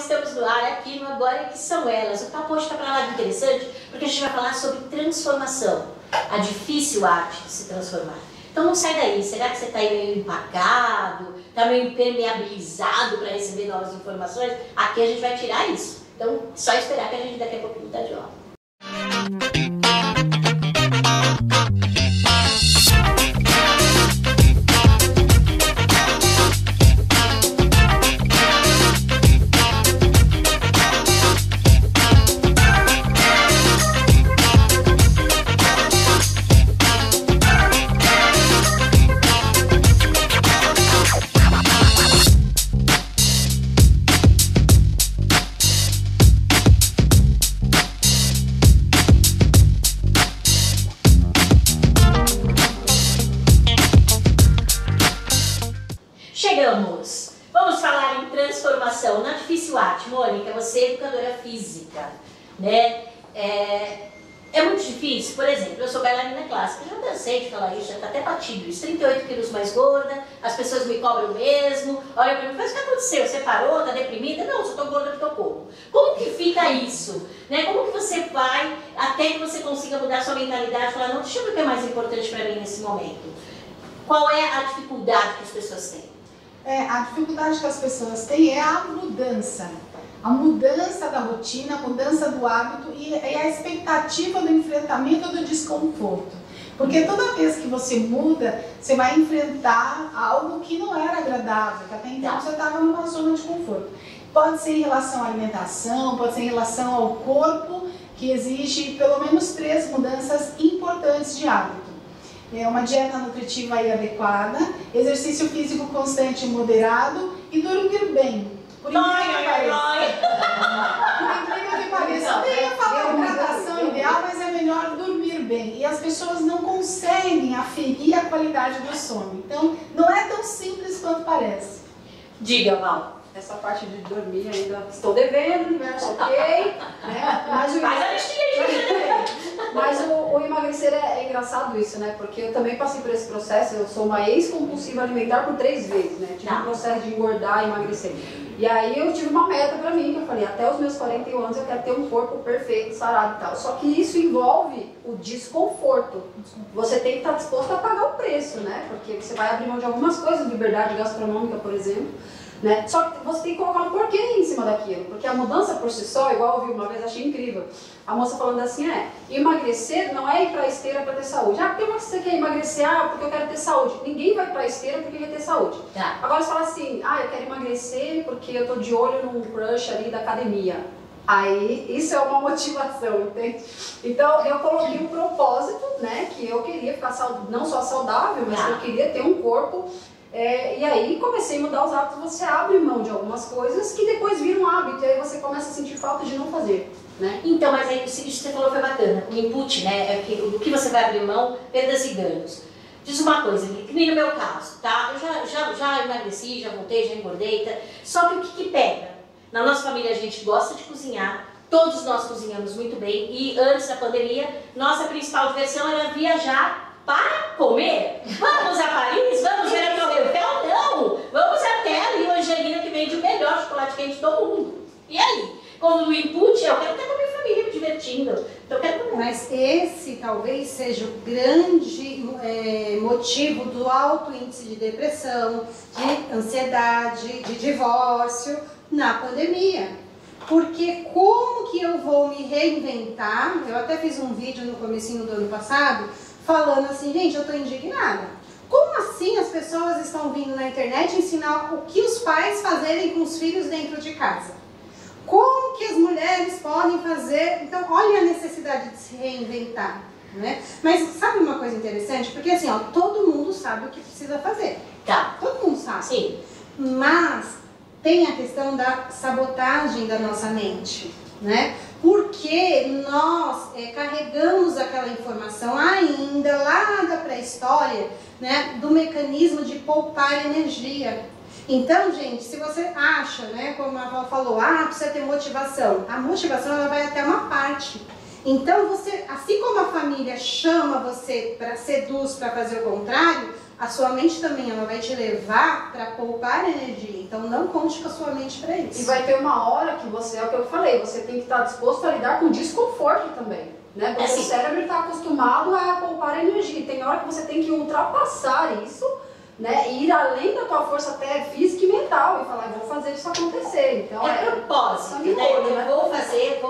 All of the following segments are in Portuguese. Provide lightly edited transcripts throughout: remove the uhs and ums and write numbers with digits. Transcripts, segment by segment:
estamos no ar aqui no Agora que São Elas. O papo hoje está para lá de interessante, porque a gente vai falar sobre transformação, a difícil arte de se transformar. Então não sai daí, será que você está aí meio empacado, está meio impermeabilizado para receber novas informações? Aqui a gente vai tirar isso. Então só esperar que a gente daqui a pouquinho está de volta. Vamos falar em transformação na difícil arte. Mônica, você é educadora física, né? É muito difícil, por exemplo, eu sou bailarina clássica, já cansei de falar isso, já está até batido isso, 38 quilos mais gorda, as pessoas me cobram mesmo, olha pra mim, mas o que aconteceu? Você parou, está deprimida? Não, só estou gorda porque eu como. Como que fica isso? Né? Como que você vai até que você consiga mudar sua mentalidade e falar, não, deixa eu ver o que é mais importante para mim nesse momento? Qual é a dificuldade que as pessoas têm? A dificuldade que as pessoas têm é a mudança da rotina, a mudança do hábito e a expectativa do enfrentamento do desconforto. Porque toda vez que você muda, você vai enfrentar algo que não era agradável, que até então você estava numa zona de conforto. Pode ser em relação à alimentação, pode ser em relação ao corpo, que exige pelo menos 3 mudanças importantes de hábito. Uma dieta nutritiva e adequada, exercício físico constante e moderado e dormir bem. Por incrível que pareça, eu ia falar hidratação ideal, mas é melhor dormir bem. E as pessoas não conseguem aferir a qualidade do sono. Então, não é tão simples quanto parece. Diga, Val. Essa parte de dormir ainda estou devendo, universo ok, né? Mas o emagrecer é engraçado isso, né? Porque eu também passei por esse processo, eu sou uma ex-compulsiva alimentar por 3 vezes, né? Tive um processo de engordar e emagrecer. E aí eu tive uma meta pra mim, que eu falei, até os meus 41 anos eu quero ter um corpo perfeito, sarado e tal. Só que isso envolve o desconforto. Você tem que estar disposto a pagar o preço, né? Porque você vai abrir mão de algumas coisas, liberdade gastronômica, por exemplo. Né? Só que você tem que colocar um porquê em cima daquilo, porque a mudança por si só, igual eu ouvi uma vez, achei incrível, a moça falando assim, emagrecer não é ir pra esteira para ter saúde. Tem uma que você quer emagrecer, porque eu quero ter saúde. Ninguém vai pra esteira porque quer ter saúde. Agora você fala assim, eu quero emagrecer porque eu tô de olho num crush ali da academia. Aí, isso é uma motivação, entende? Então, eu coloquei um propósito, né, que eu queria ficar não só saudável, mas que eu queria ter um corpo. E aí comecei a mudar os hábitos, você abre mão de algumas coisas que depois viram um hábito, e aí você começa a sentir falta de não fazer, né? Então, mas aí isso que você falou foi bacana, o input, né, do que você vai abrir mão, perdas e ganhos. Diz uma coisa, que nem no meu caso, tá? Eu já emagreci, já voltei, já engordei, só que o que pega? Na nossa família a gente gosta de cozinhar, todos nós cozinhamos muito bem, e antes da pandemia, nossa principal diversão era viajar para comer. Vamos a Paris? Vamos ver a Torre Eiffel? Não! Vamos até a Rio Angelina, que vende o melhor chocolate quente do mundo. E aí? Como no input, eu quero estar com a minha família me divertindo. Então eu quero comer. Mas esse talvez seja o grande motivo do alto índice de depressão, de ansiedade, de divórcio na pandemia. Porque como que eu vou me reinventar? Eu até fiz um vídeo no comecinho do ano passado, falando assim, gente, eu tô indignada. Como assim as pessoas estão vindo na internet ensinar o que os pais fazerem com os filhos dentro de casa? Como que as mulheres podem fazer? Então, olha a necessidade de se reinventar, né? Mas sabe uma coisa interessante? Porque assim, todo mundo sabe o que precisa fazer. Todo mundo sabe. Sim. Mas tem a questão da sabotagem da nossa mente, né? Porque nós carregamos aquela informação ainda lá da pré-história, né, do mecanismo de poupar energia. Então, gente, se você acha, né, como a Val falou, precisa ter motivação. A motivação ela vai até uma parte. Então, você, assim como a família chama você para seduz para fazer o contrário, a sua mente também ela vai te levar para poupar energia. Então não conte com a sua mente para isso. E vai ter uma hora que você, é o que eu falei, você tem que estar disposto a lidar com desconforto também. Né? Porque o cérebro está acostumado a poupar energia. Tem hora que você tem que ultrapassar isso, né? E ir além da tua força até física e mental e falar, vou fazer isso acontecer. Então, é propósito, né? Eu vou fazer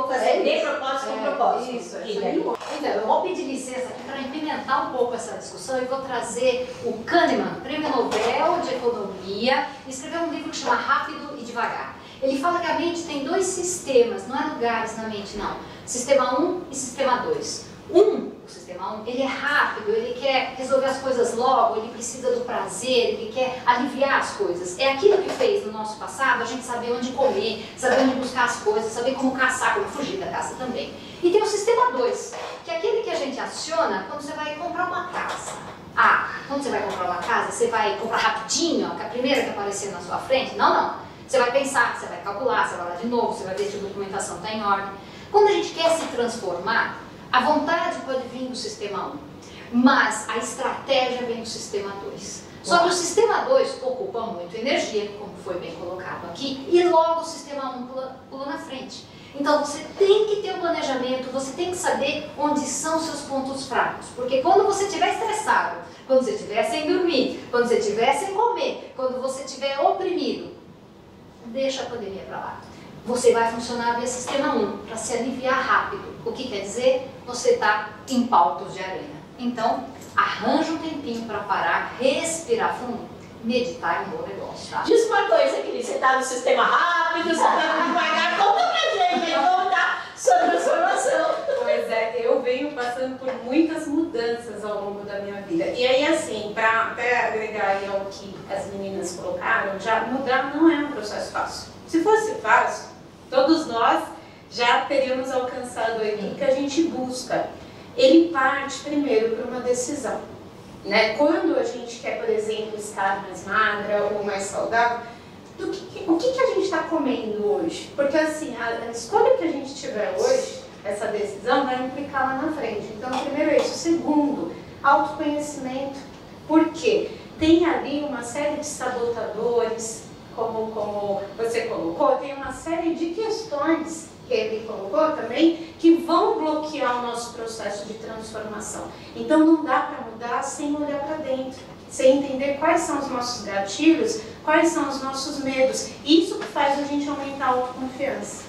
de propósito com propósito. Isso, então, eu vou pedir licença aqui para implementar um pouco essa discussão e vou trazer o Kahneman, Prêmio Nobel de Economia, escreveu um livro que chama Rápido e Devagar. Ele fala que a mente tem dois sistemas, não é lugares na mente, não. Sistema 1 e Sistema 2. O Sistema 1, ele é rápido, ele quer resolver as coisas logo, ele precisa do prazer, ele quer aliviar as coisas. É aquilo que fez no nosso passado a gente saber onde comer, saber onde buscar as coisas, saber como caçar, como fugir da caça também. E tem o Sistema 2, que é aquele que a gente aciona quando você vai comprar uma casa. Quando você vai comprar uma casa, você vai comprar rapidinho, a primeira que aparecer na sua frente? Não. Você vai pensar, você vai calcular, você vai lá de novo, você vai ver se a documentação está em ordem. Quando a gente quer se transformar, a vontade pode vir do Sistema 1, mas a estratégia vem do Sistema 2. Só que o Sistema 2 ocupa muito energia, como foi bem colocado aqui, e logo o Sistema 1 pula na frente. Então você tem que ter um planejamento, você tem que saber onde são seus pontos fracos, porque quando você estiver estressado, quando você estiver sem dormir, quando você estiver sem comer, quando você estiver oprimido, deixa a pandemia para lá. Você vai funcionar via Sistema 1, para se aliviar rápido. O que quer dizer? Você está em palcos de arena. Então, arranja um tempinho para parar, respirar fundo, meditar é um bom negócio, tá? Diz uma coisa, Cris, você está no sistema rápido, você está no devagar, conta pra gente, contar sua transformação. Pois é, eu venho passando por muitas mudanças ao longo da minha vida. E aí, assim, para até agregar aí ao que as meninas colocaram, já mudar não é um processo fácil. Se fosse fácil, todos nós já teríamos alcançado aquilo que a gente busca. Ele parte primeiro para uma decisão, né? Quando a gente quer, por exemplo, estar mais magra ou mais saudável, o que a gente está comendo hoje? Porque assim, a escolha que a gente tiver hoje, essa decisão vai implicar lá na frente. Então, primeiro é isso. Segundo, autoconhecimento. Por quê? Tem ali uma série de sabotadores, como você colocou, tem uma série de questões que ele colocou também, que vão bloquear o nosso processo de transformação. Então não dá para mudar sem olhar para dentro, sem entender quais são os nossos gatilhos, quais são os nossos medos. Isso que faz a gente aumentar a autoconfiança.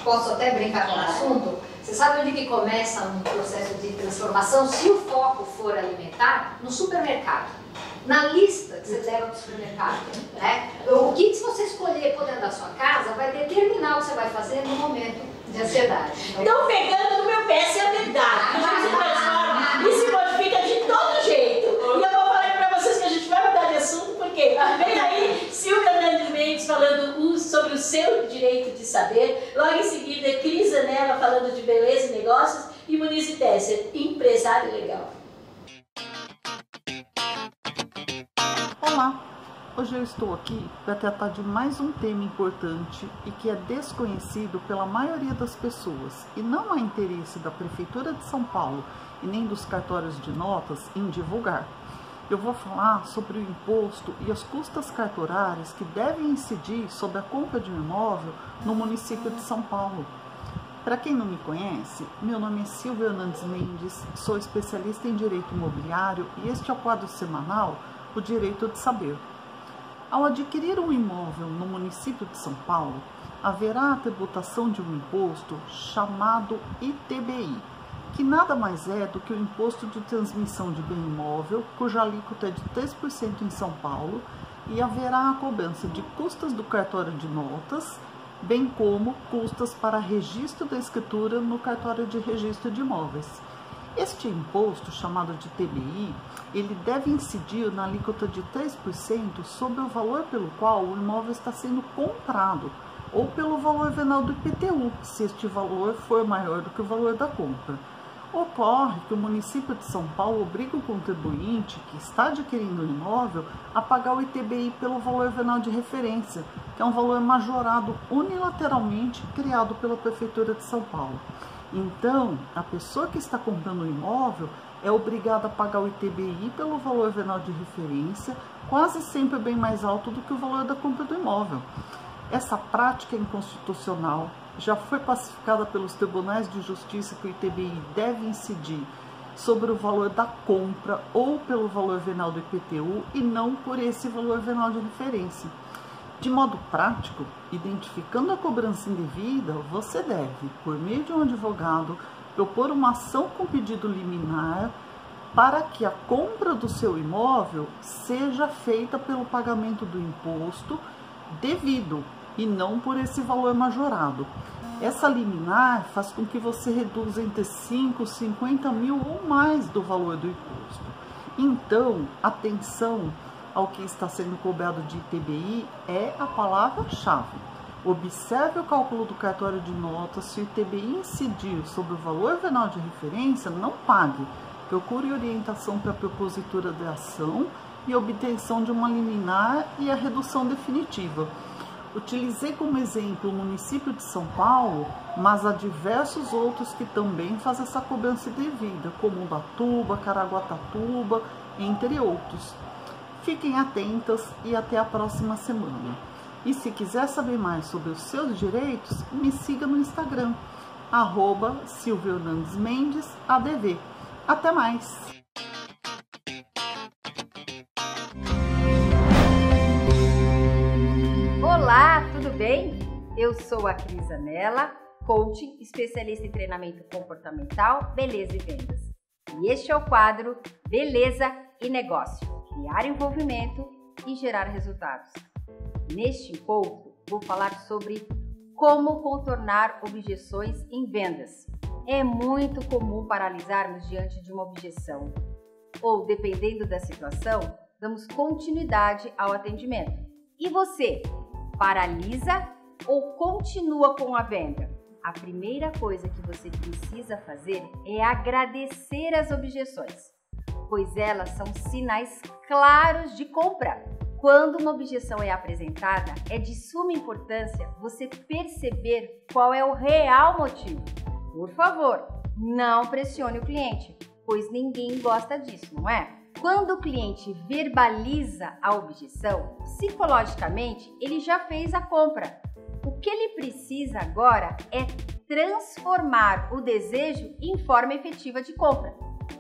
Posso até brincar com o assunto? Você sabe onde que começa um processo de transformação? Se o foco for alimentar, no supermercado. Na lista que você leva para o supermercado, né? O que se você escolher por dentro da sua casa vai determinar o que você vai fazer no momento de ansiedade. Estão pegando no meu pé, essa é a verdade. A gente se transforma e se modifica de todo jeito. E eu vou falar para vocês que a gente vai mudar de assunto, porque vem aí Silvia Nandes Mendes falando sobre o seu direito de saber, logo em seguida Cris Anela falando de beleza e negócios e Muniz Tesser, empresário legal. Olá! Hoje eu estou aqui para tratar de mais um tema importante e que é desconhecido pela maioria das pessoas e não há interesse da Prefeitura de São Paulo e nem dos cartórios de notas em divulgar. Eu vou falar sobre o imposto e as custas cartorárias que devem incidir sobre a compra de um imóvel no município de São Paulo. Para quem não me conhece, meu nome é Silvia Nandes Mendes, sou especialista em direito imobiliário e este é o quadro semanal O Direito de Saber. Ao adquirir um imóvel no município de São Paulo, haverá a tributação de um imposto chamado ITBI, que nada mais é do que o Imposto de Transmissão de Bem Imóvel, cuja alíquota é de 3% em São Paulo, e haverá a cobrança de custas do cartório de notas, bem como custas para registro da escritura no cartório de registro de imóveis. Este imposto, chamado de TBI, ele deve incidir na alíquota de 3% sobre o valor pelo qual o imóvel está sendo comprado, ou pelo valor venal do IPTU, se este valor for maior do que o valor da compra. Ocorre que o município de São Paulo obriga o contribuinte que está adquirindo o imóvel a pagar o ITBI pelo valor venal de referência, que é um valor majorado unilateralmente criado pela Prefeitura de São Paulo. Então, a pessoa que está comprando o imóvel, é obrigado a pagar o ITBI pelo valor venal de referência, quase sempre bem mais alto do que o valor da compra do imóvel. Essa prática é inconstitucional, já foi pacificada pelos tribunais de justiça que o ITBI deve incidir sobre o valor da compra ou pelo valor venal do IPTU e não por esse valor venal de referência. De modo prático, identificando a cobrança indevida, você deve, por meio de um advogado, propor uma ação com pedido liminar para que a compra do seu imóvel seja feita pelo pagamento do imposto devido e não por esse valor majorado. Essa liminar faz com que você reduza entre 5, 50 mil ou mais do valor do imposto. Então, atenção ao que está sendo cobrado de ITBI é a palavra-chave. Observe o cálculo do cartório de notas. Se o ITBI incidir sobre o valor venal de referência, não pague. Procure orientação para a propositura da ação e obtenção de uma liminar e a redução definitiva. Utilizei como exemplo o município de São Paulo, mas há diversos outros que também fazem essa cobrança devida, como Ubatuba, Caraguatatuba, entre outros. Fiquem atentas e até a próxima semana. E se quiser saber mais sobre os seus direitos, me siga no Instagram, @SilviaHernandesMendesADV. Até mais! Olá, tudo bem? Eu sou a Cris Anella, coaching, especialista em treinamento comportamental, beleza e vendas. E este é o quadro Beleza e Negócio, criar envolvimento e gerar resultados. Neste encontro, vou falar sobre como contornar objeções em vendas. É muito comum paralisarmos diante de uma objeção, ou, dependendo da situação, damos continuidade ao atendimento. E você? Paralisa ou continua com a venda? A primeira coisa que você precisa fazer é agradecer as objeções, pois elas são sinais claros de compra. Quando uma objeção é apresentada, é de suma importância você perceber qual é o real motivo. Por favor, não pressione o cliente, pois ninguém gosta disso, não é? Quando o cliente verbaliza a objeção, psicologicamente ele já fez a compra. O que ele precisa agora é transformar o desejo em forma efetiva de compra.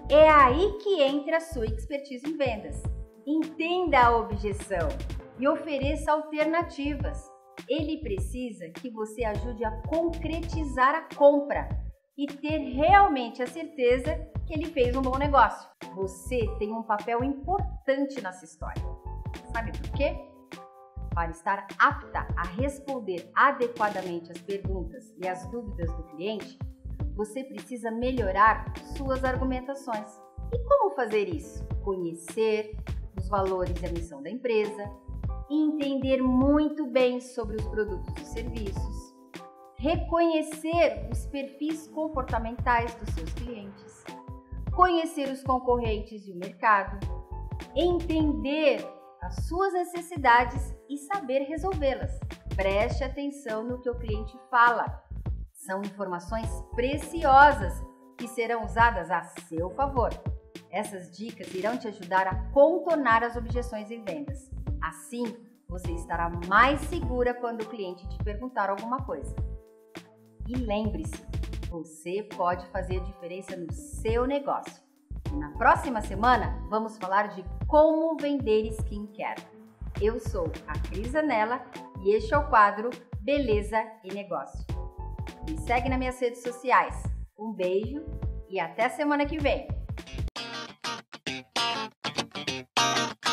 É aí que entra a sua expertise em vendas. Entenda a objeção e ofereça alternativas. Ele precisa que você ajude a concretizar a compra e ter realmente a certeza que ele fez um bom negócio. Você tem um papel importante nessa história. Sabe por quê? Para estar apta a responder adequadamente as perguntas e as dúvidas do cliente, você precisa melhorar suas argumentações. E como fazer isso? Conhecer os valores e a missão da empresa, entender muito bem sobre os produtos e serviços, reconhecer os perfis comportamentais dos seus clientes, conhecer os concorrentes e o mercado, entender as suas necessidades e saber resolvê-las. Preste atenção no que o cliente fala. São informações preciosas que serão usadas a seu favor. Essas dicas irão te ajudar a contornar as objeções em vendas. Assim, você estará mais segura quando o cliente te perguntar alguma coisa. E lembre-se, você pode fazer diferença no seu negócio. E na próxima semana, vamos falar de como vender skincare. Eu sou a Cris Anella e este é o quadro Beleza e Negócio. Me segue nas minhas redes sociais. Um beijo e até semana que vem!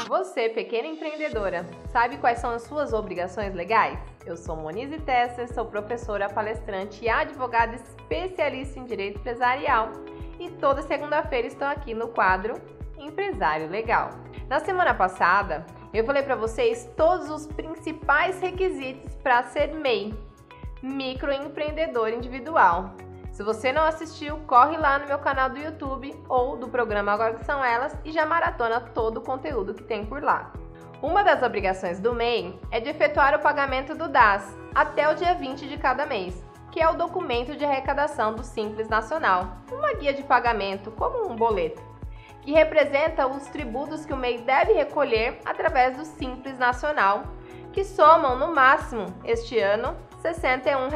Você, pequena empreendedora, sabe quais são as suas obrigações legais? Eu sou Monize Tesser, sou professora, palestrante e advogada especialista em direito empresarial. E toda segunda-feira estou aqui no quadro Empresário Legal. Na semana passada, eu falei para vocês todos os principais requisitos para ser MEI, microempreendedor individual. Se você não assistiu, corre lá no meu canal do YouTube ou do programa Agora Que São Elas e já maratona todo o conteúdo que tem por lá. Uma das obrigações do MEI é de efetuar o pagamento do DAS até o dia 20 de cada mês, que é o documento de arrecadação do Simples Nacional, uma guia de pagamento como um boleto. que representa os tributos que o MEI deve recolher através do Simples Nacional, que somam no máximo, este ano, R$ 61.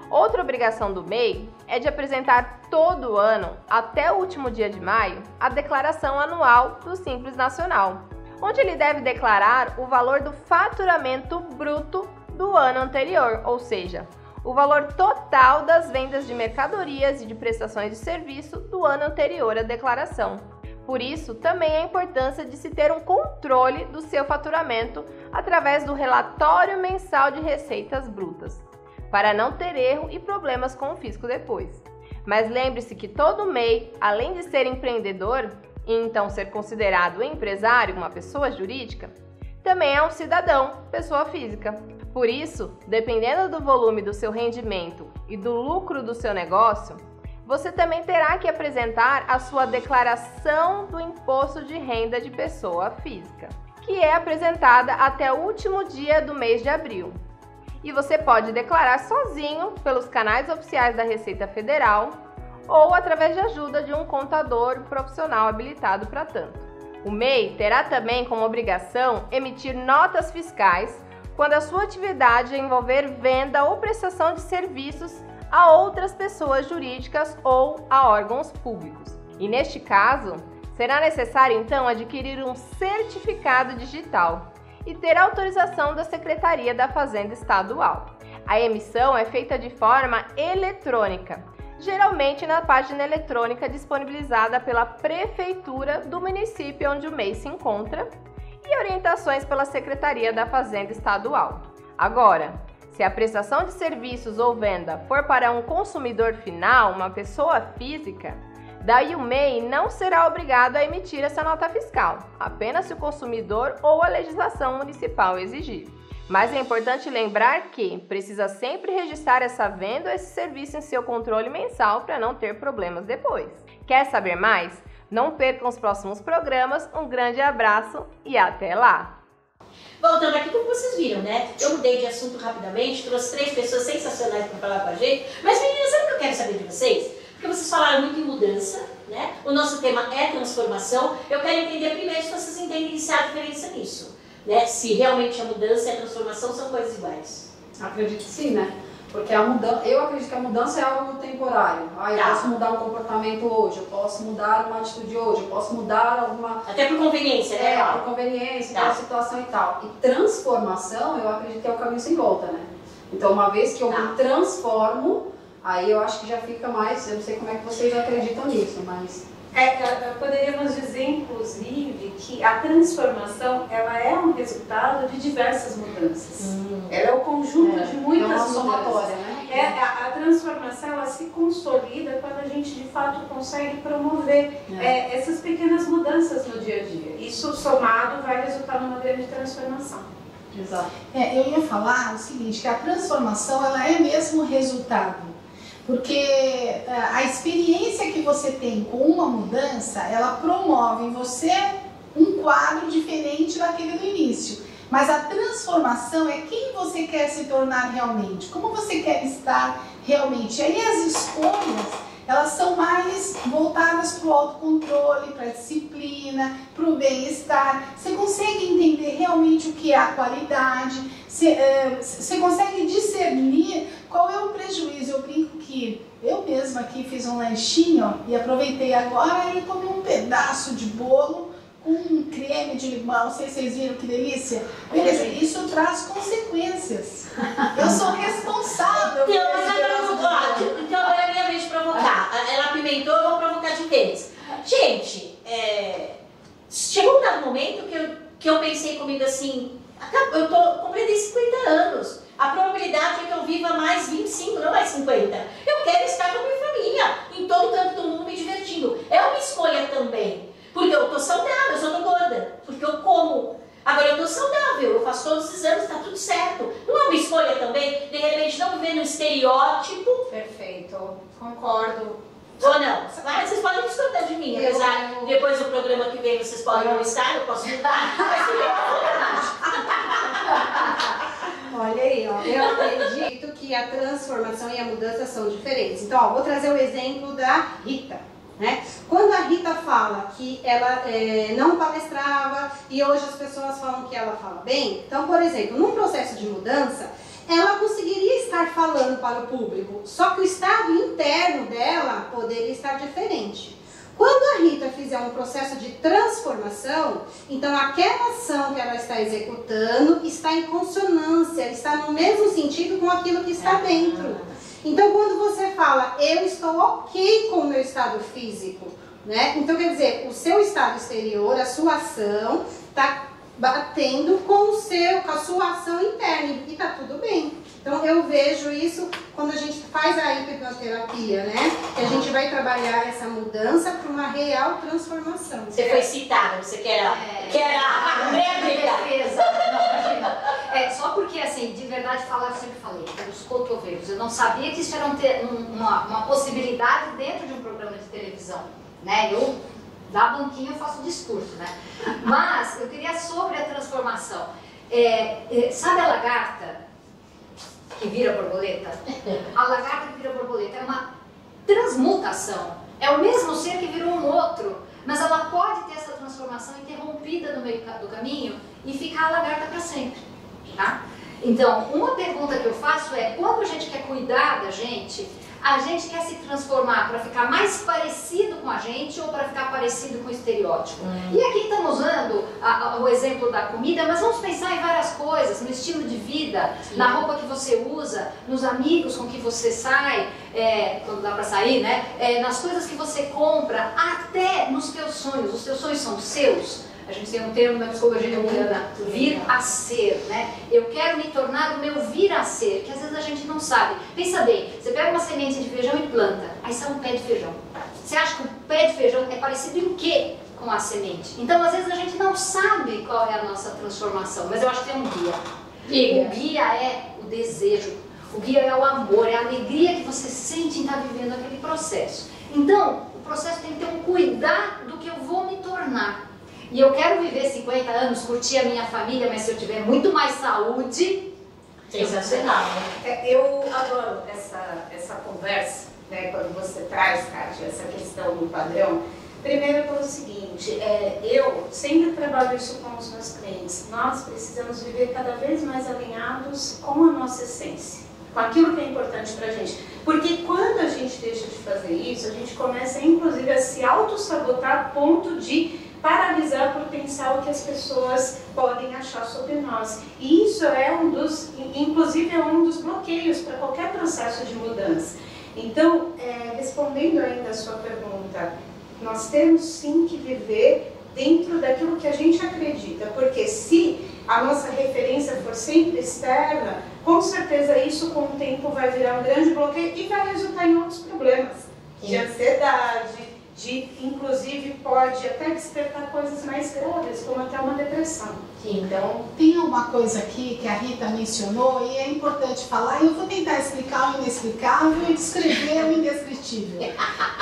Outra obrigação do MEI é de apresentar todo ano, até o último dia de maio, a declaração anual do Simples Nacional, onde ele deve declarar o valor do faturamento bruto do ano anterior, ou seja, o valor total das vendas de mercadorias e de prestações de serviço do ano anterior à declaração. Por isso, também a importância de se ter um controle do seu faturamento através do relatório mensal de receitas brutas, para não ter erro e problemas com o fisco depois. Mas lembre-se que todo MEI, além de ser empreendedor e então ser considerado empresário, uma pessoa jurídica, também é um cidadão, pessoa física. Por isso, dependendo do volume do seu rendimento e do lucro do seu negócio, você também terá que apresentar a sua declaração do imposto de renda de pessoa física, que é apresentada até o último dia do mês de abril. E você pode declarar sozinho pelos canais oficiais da Receita Federal ou através de ajuda de um contador profissional habilitado para tanto. O MEI terá também como obrigação emitir notas fiscais quando a sua atividade envolver venda ou prestação de serviços a outras pessoas jurídicas ou a órgãos públicos. E neste caso, será necessário então adquirir um certificado digital e ter autorização da Secretaria da Fazenda Estadual. A emissão é feita de forma eletrônica, geralmente na página eletrônica disponibilizada pela Prefeitura do município onde o MEI se encontra e orientações pela Secretaria da Fazenda Estadual. Agora, se a prestação de serviços ou venda for para um consumidor final, uma pessoa física, daí o MEI não será obrigado a emitir essa nota fiscal, apenas se o consumidor ou a legislação municipal exigir. Mas é importante lembrar que precisa sempre registrar essa venda ou esse serviço em seu controle mensal para não ter problemas depois. Quer saber mais? Não percam os próximos programas. Um grande abraço e até lá! Voltando aqui, como vocês viram, né? Eu mudei de assunto rapidamente, trouxe 3 pessoas sensacionais para falar com a gente. Mas, meninas, sabe o que eu quero saber de vocês? Porque vocês falaram muito em mudança, né? O nosso tema é transformação. Eu quero entender primeiro se vocês entendem se há diferença nisso, né? Se realmente a mudança e a transformação são coisas iguais. Acredito que sim, né? Porque a mudança, eu acredito que a mudança é algo temporário. Eu posso mudar um comportamento hoje, eu posso mudar uma atitude hoje, eu posso mudar alguma... Até por conveniência, né? Por conveniência, pela situação e tal. E transformação, eu acredito que é o caminho sem volta, né? Então, uma vez que eu me transformo, aí eu acho que já fica mais... Eu não sei como é que vocês acreditam nisso, mas... Poderíamos dizer, inclusive, que a transformação ela é um resultado de diversas mudanças. Ela é o conjunto de muitas mudanças. Né? A transformação ela se consolida quando a gente, de fato, consegue promover essas pequenas mudanças no dia a dia. Isso, somado, vai resultar numa grande transformação. Exato. Eu ia falar o seguinte, que a transformação ela é mesmo resultado. Porque a experiência que você tem com uma mudança, ela promove em você um quadro diferente daquele do início. Mas a transformação é quem você quer se tornar realmente, como você quer estar realmente. E aí as escolhas, elas são mais voltadas para o autocontrole, para a disciplina, para o bem-estar. Você consegue entender realmente o que é a qualidade, você consegue discernir qual é o prejuízo. Eu brinco que eu mesma aqui fiz um lanchinho e aproveitei agora e comi um pedaço de bolo com um creme de limão. Não sei se vocês viram que delícia. Beleza, isso traz consequências. Eu sou responsável. Então agora é minha vez de provocar. Ela apimentou, eu vou provocar de vez. Gente, chegou um dado momento que eu pensei comigo assim, completei 50 anos. A probabilidade é que eu viva mais 25, não mais 50. Eu quero estar com a minha família, em todo canto do mundo, me divertindo. É uma escolha também. Porque eu tô saudável, eu só tô gorda. Porque eu como. Agora eu tô saudável, eu faço todos os exames, tá tudo certo. Não é uma escolha também, de repente, não viver no estereótipo. Perfeito, concordo. Ou não? Mas vocês podem discordar de mim. Apesar, depois do programa que vem, vocês podem não estar, eu posso mudar. Mas Olha aí, ó. Eu acredito que a transformação e a mudança são diferentes. Então, ó, vou trazer o exemplo da Rita. né? Quando a Rita fala que ela não palestrava e hoje as pessoas falam que ela fala bem, então, por exemplo, num processo de mudança, ela conseguiria estar falando para o público, só que o estado interno dela poderia estar diferente. Quando a Rita fizer um processo de transformação, então aquela ação que ela está executando está em consonância, está no mesmo sentido com aquilo que está dentro. Então, quando você fala, eu estou ok com o meu estado físico, né? Então, quer dizer, o seu estado exterior, a sua ação, está batendo com a sua ação interna e está tudo bem. Então, eu vejo isso quando a gente faz a hipnoterapia, né? Que a gente vai trabalhar essa mudança para uma real transformação. Você foi citada, você quer a defesa. Não, imagina. Só porque, assim, de verdade falar, eu sempre falei, pelos cotovelos. Eu não sabia que isso era uma possibilidade dentro de um programa de televisão, né? Eu, da banquinha, eu faço discurso, né? Mas, eu queria sobre a transformação. Sabe a lagarta que vira borboleta? A lagarta que vira borboleta é uma transmutação. É o mesmo ser que virou um outro, mas ela pode ter essa transformação interrompida no meio do caminho e ficar a lagarta para sempre, tá? Então, uma pergunta que eu faço é, quando a gente quer cuidar da gente, a gente quer se transformar para ficar mais parecido com a gente ou para ficar parecido com o estereótipo? E aqui estamos usando o exemplo da comida, mas vamos pensar em várias coisas, no estilo de vida, na roupa que você usa, nos amigos com que você sai, quando dá para sair, né? Nas coisas que você compra, até nos teus sonhos. Os teus sonhos são seus. A gente tem um termo na psicologia junguiana, vir a ser, né? Eu quero me tornar o meu vir a ser, que às vezes a gente não sabe. Pensa bem, você pega uma semente de feijão e planta, aí sai um pé de feijão. Você acha que o pé de feijão é parecido em quê com a semente? Então, às vezes a gente não sabe qual é a nossa transformação, mas eu acho que tem um guia. O guia é o desejo, o guia é o amor, é a alegria que você sente em estar vivendo aquele processo. Então, o processo tem que ter um cuidar do que eu vou me tornar. E eu quero viver 50 anos, curtir a minha família, mas se eu tiver muito mais saúde... Sensacional, né? Eu adoro essa conversa, né, quando você traz, Kátia, essa questão do padrão. Primeiro pelo seguinte, eu sempre trabalho isso com os meus clientes. Nós precisamos viver cada vez mais alinhados com a nossa essência, com aquilo que é importante pra gente. Porque quando a gente deixa de fazer isso, a gente começa, inclusive, a se auto-sabotar a ponto de paralisar o potencial que as pessoas podem achar sobre nós. E isso inclusive é um dos bloqueios para qualquer processo de mudança. Então, respondendo ainda a sua pergunta, nós temos sim que viver dentro daquilo que a gente acredita, porque se a nossa referência for sempre externa, com certeza isso com o tempo vai virar um grande bloqueio e vai resultar em outros problemas, de ansiedade, inclusive pode até despertar coisas mais graves, como até uma depressão. Então, tem uma coisa aqui que a Rita mencionou e é importante falar, e eu vou tentar explicar o inexplicável e descrever o indescritível,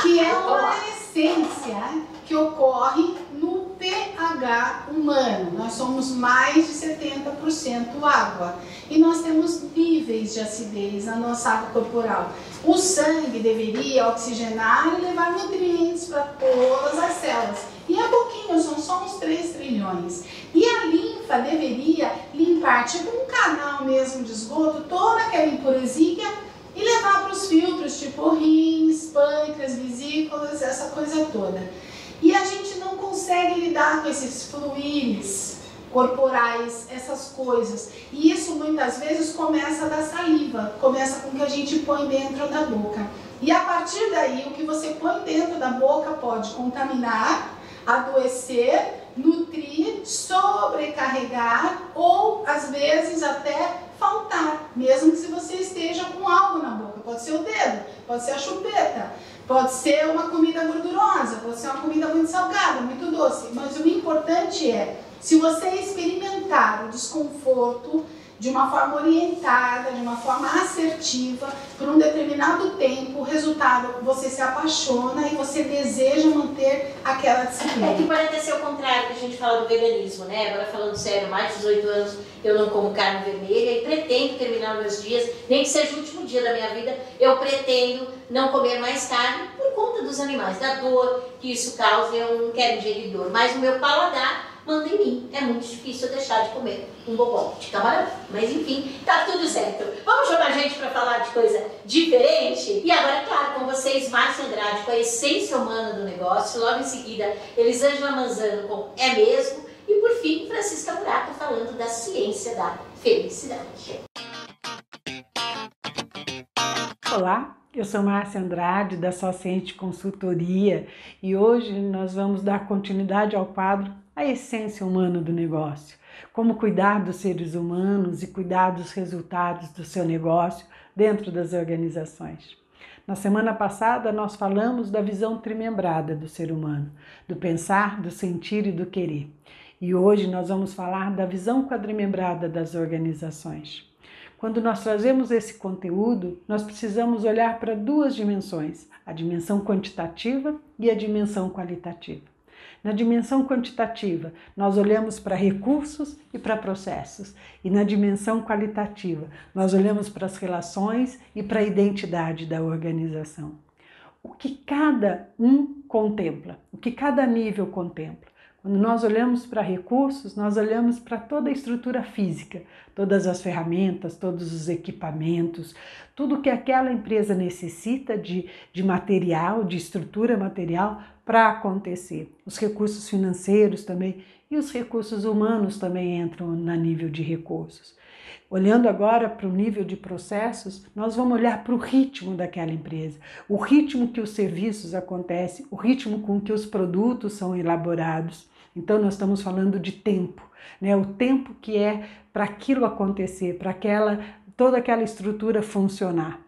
que é uma essência que ocorre no pH humano. Nós somos mais de 70% água e nós temos níveis de acidez na nossa água corporal. O sangue deveria oxigenar e levar nutrientes para todas as células. E é pouquinho, são só uns 3 trilhões. E a linfa deveria limpar, tipo um canal mesmo de esgoto, toda aquela impurezinha e levar para os filtros, tipo rins, pâncreas, vesículas, essa coisa toda. E a gente não consegue lidar com esses fluidos corporais, essas coisas. E isso muitas vezes começa da saliva, começa com o que a gente põe dentro da boca. E a partir daí, o que você põe dentro da boca pode contaminar, adoecer, nutrir, sobrecarregar ou às vezes até faltar, mesmo que se você esteja com algo na boca. Pode ser o dedo, pode ser a chupeta, pode ser uma comida gordurosa, pode ser uma comida muito salgada, muito doce. Mas o importante é, se você experimentar o desconforto de uma forma orientada, de uma forma assertiva, por um determinado tempo, o resultado, você se apaixona e você deseja manter aquela disciplina. É que pode até ser o contrário que a gente fala do veganismo, né? Agora falando sério, mais de 18 anos eu não como carne vermelha e pretendo terminar meus dias, nem que seja o último dia da minha vida, eu pretendo não comer mais carne por conta dos animais, da dor que isso causa, eu não quero ingerir dor, mas o meu paladar manda em mim. É muito difícil eu deixar de comer um bobó de camarão. Mas enfim, tá tudo certo. Vamos chamar a gente para falar de coisa diferente? E agora, claro, com vocês, Márcia Andrade, com a essência humana do negócio. Logo em seguida, Elisângela Manzano com É Mesmo. E por fim, Francisca Muraca falando da ciência da felicidade. Olá, eu sou Márcia Andrade, da Sociente Consultoria, e hoje nós vamos dar continuidade ao quadro A Essência Humana do Negócio. Como cuidar dos seres humanos e cuidar dos resultados do seu negócio dentro das organizações. Na semana passada, nós falamos da visão trimembrada do ser humano, do pensar, do sentir e do querer. E hoje nós vamos falar da visão quadrimembrada das organizações. Quando nós trazemos esse conteúdo, nós precisamos olhar para duas dimensões, a dimensão quantitativa e a dimensão qualitativa. Na dimensão quantitativa, nós olhamos para recursos e para processos. E na dimensão qualitativa, nós olhamos para as relações e para a identidade da organização. O que cada um contempla, o que cada nível contempla. Quando nós olhamos para recursos, nós olhamos para toda a estrutura física, todas as ferramentas, todos os equipamentos, tudo que aquela empresa necessita de material, de estrutura material para acontecer. Os recursos financeiros também e os recursos humanos também entram no nível de recursos. Olhando agora para o nível de processos, nós vamos olhar para o ritmo daquela empresa, o ritmo que os serviços acontecem, o ritmo com que os produtos são elaborados. Então nós estamos falando de tempo, né? O tempo que é para aquilo acontecer, para toda aquela estrutura funcionar.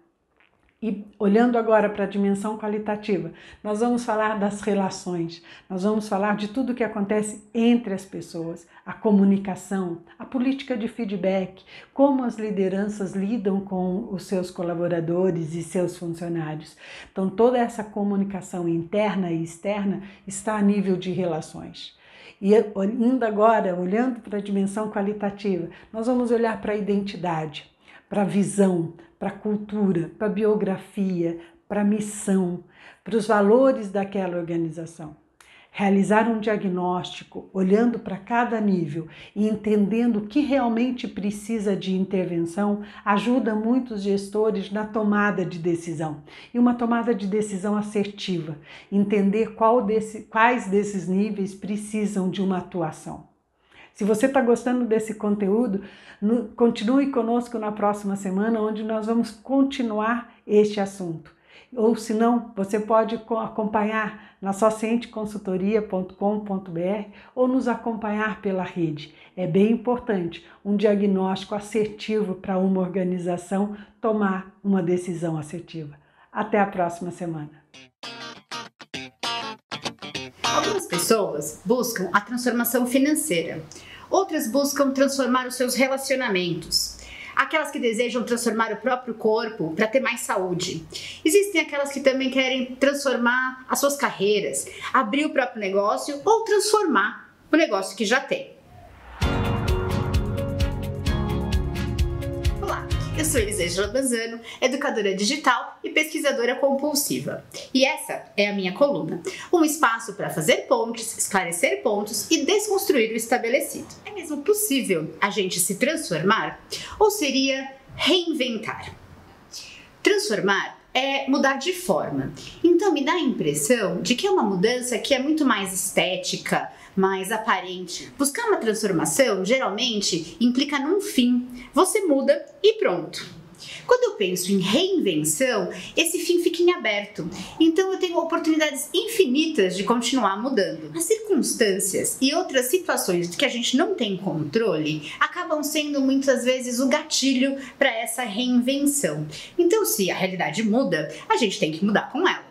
E olhando agora para a dimensão qualitativa, nós vamos falar das relações, nós vamos falar de tudo que acontece entre as pessoas, a comunicação, a política de feedback, como as lideranças lidam com os seus colaboradores e seus funcionários. Então toda essa comunicação interna e externa está a nível de relações. E ainda agora, olhando para a dimensão qualitativa, nós vamos olhar para a identidade, para a visão, para a cultura, para a biografia, para a missão, para os valores daquela organização. Realizar um diagnóstico, olhando para cada nível e entendendo o que realmente precisa de intervenção, ajuda muitos gestores na tomada de decisão. E uma tomada de decisão assertiva, entender quais desses níveis precisam de uma atuação. Se você está gostando desse conteúdo, continue conosco na próxima semana, onde nós vamos continuar este assunto. Ou se não, você pode acompanhar na socienteconsultoria.com.br ou nos acompanhar pela rede. É bem importante um diagnóstico assertivo para uma organização tomar uma decisão assertiva. Até a próxima semana. Algumas pessoas buscam a transformação financeira, outras buscam transformar os seus relacionamentos. Aquelas que desejam transformar o próprio corpo para ter mais saúde. Existem aquelas que também querem transformar as suas carreiras, abrir o próprio negócio ou transformar o negócio que já tem. Olá, eu sou Elisângela Manzano, educadora digital e pesquisadora compulsiva. E essa é a minha coluna, um espaço para fazer pontes, esclarecer pontos e desconstruir o estabelecido. É mesmo possível a gente se transformar? Ou seria reinventar? Transformar é mudar de forma. Então me dá a impressão de que é uma mudança que é muito mais estética, mais aparente. Buscar uma transformação geralmente implica num fim. Você muda e pronto. Quando eu penso em reinvenção, esse fim fica em aberto. Então eu tenho oportunidades infinitas de continuar mudando. As circunstâncias e outras situações que a gente não tem controle acabam sendo muitas vezes o gatilho para essa reinvenção. Então, se a realidade muda, a gente tem que mudar com ela.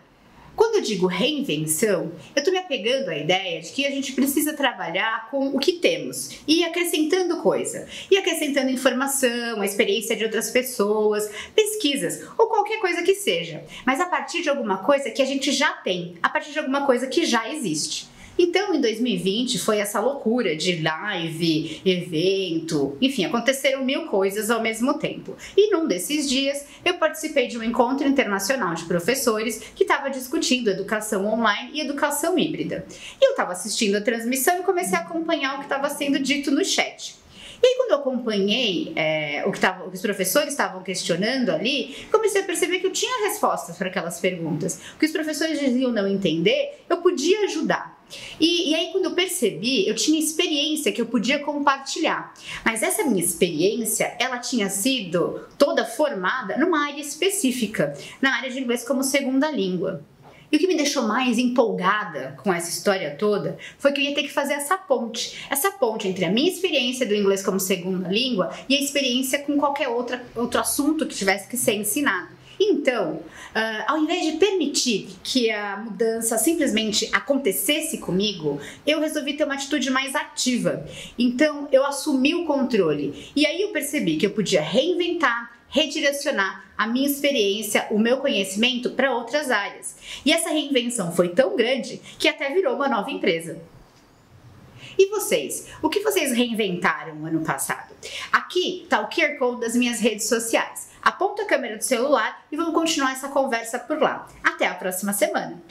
Quando eu digo reinvenção, eu estou me apegando à ideia de que a gente precisa trabalhar com o que temos e ir acrescentando coisa, e acrescentando informação, a experiência de outras pessoas, pesquisas ou qualquer coisa que seja, mas a partir de alguma coisa que a gente já tem, a partir de alguma coisa que já existe. Então, em 2020, foi essa loucura de live, evento, enfim, aconteceram 1000 coisas ao mesmo tempo. E num desses dias, eu participei de um encontro internacional de professores que estava discutindo educação online e educação híbrida. E eu estava assistindo a transmissão e comecei a acompanhar o que estava sendo dito no chat. E aí, quando eu acompanhei o que os professores estavam questionando ali, comecei a perceber que eu tinha respostas para aquelas perguntas. O que os professores diziam não entender, eu podia ajudar. E aí, quando eu percebi, eu tinha experiência que eu podia compartilhar. Mas essa minha experiência, ela tinha sido toda formada numa área específica, na área de inglês como segunda língua. E o que me deixou mais empolgada com essa história toda foi que eu ia ter que fazer essa ponte entre a minha experiência do inglês como segunda língua e a experiência com qualquer outro assunto que tivesse que ser ensinado. Então, ao invés de permitir que a mudança simplesmente acontecesse comigo, eu resolvi ter uma atitude mais ativa. Então, eu assumi o controle. E aí eu percebi que eu podia reinventar, redirecionar a minha experiência, o meu conhecimento para outras áreas. E essa reinvenção foi tão grande que até virou uma nova empresa. E vocês? O que vocês reinventaram no ano passado? Aqui está o QR Code das minhas redes sociais. Aponta a câmera do celular e vamos continuar essa conversa por lá. Até a próxima semana!